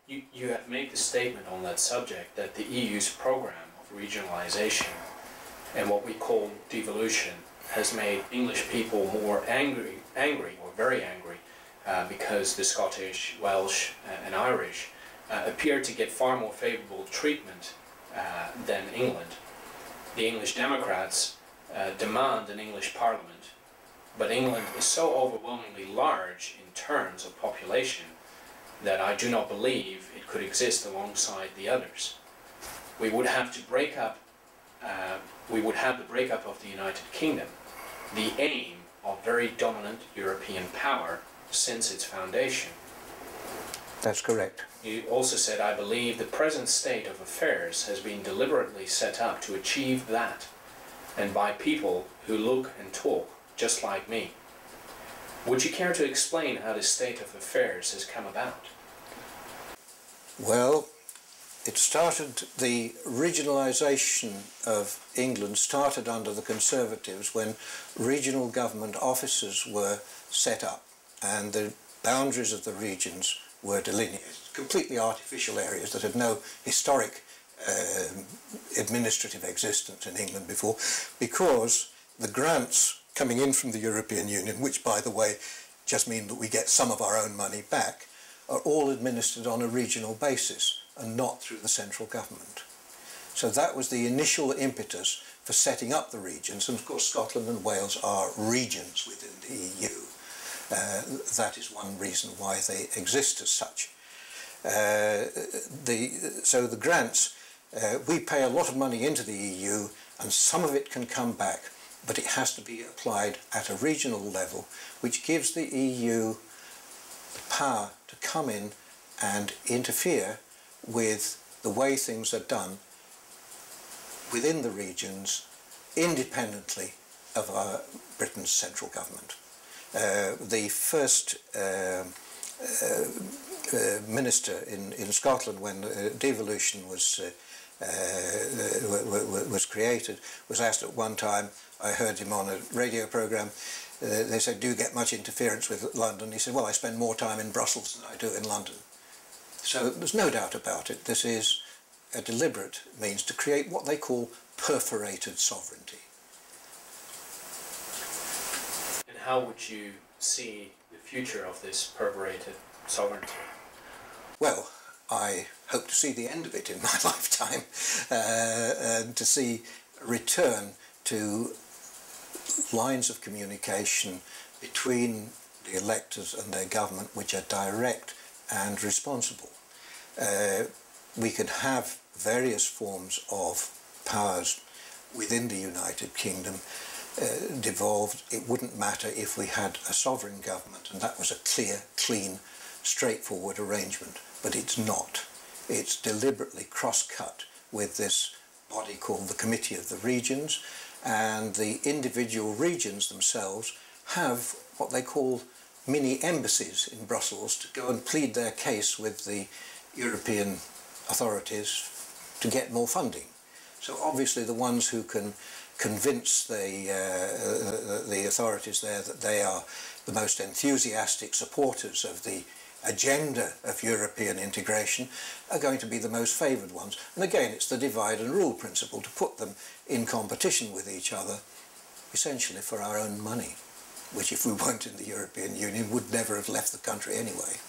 You have made the statement on that subject that the EU's program of regionalisation and what we call devolution has made English people more angry or very angry because the Scottish, Welsh and Irish appear to get far more favourable treatment than England. The English Democrats demand an English Parliament, but England is so overwhelmingly large in terms of population that I do not believe it could exist alongside the others. We would have to break up, we would have the breakup of the United Kingdom, the aim of very dominant European power since its foundation. That's correct. You also said, I believe the present state of affairs has been deliberately set up to achieve that, and by people who look and talk just like me. Would you care to explain how this state of affairs has come about? Well, it started, the regionalisation of England started under the Conservatives when regional government offices were set up and the boundaries of the regions were delineated. Completely artificial areas that had no historic administrative existence in England before, because the grants coming in from the European Union, which by the way just mean that we get some of our own money back, are all administered on a regional basis and not through the central government. So that was the initial impetus for setting up the regions, and of course Scotland and Wales are regions within the EU. That is one reason why they exist as such. So the grants, we pay a lot of money into the EU and some of it can come back, but it has to be applied at a regional level, which gives the EU the power to come in and interfere with the way things are done within the regions, independently of Britain's central government. The first minister in Scotland, when devolution was created, was asked at one time, I heard him on a radio programme, they said, do you get much interference with London? He said, well, I spend more time in Brussels than I do in London. So there's no doubt about it. This is a deliberate means to create what they call perforated sovereignty. And how would you see the future of this perforated sovereignty? Well, I hope to see the end of it in my lifetime, and to see a return to lines of communication between the electors and their government which are direct and responsible. We could have various forms of powers within the United Kingdom devolved. It wouldn't matter if we had a sovereign government and that was a clear, clean, straightforward arrangement, but it's not. It's deliberately cross-cut with this body called the Committee of the Regions, and the individual regions themselves have what they call mini embassies in Brussels to go and plead their case with the European authorities to get more funding. So obviously the ones who can convince the authorities there that they are the most enthusiastic supporters of the agenda of European integration are going to be the most favoured ones. And again, it's the divide and rule principle, to put them in competition with each other, essentially for our own money, which if we weren't in the European Union would never have left the country anyway.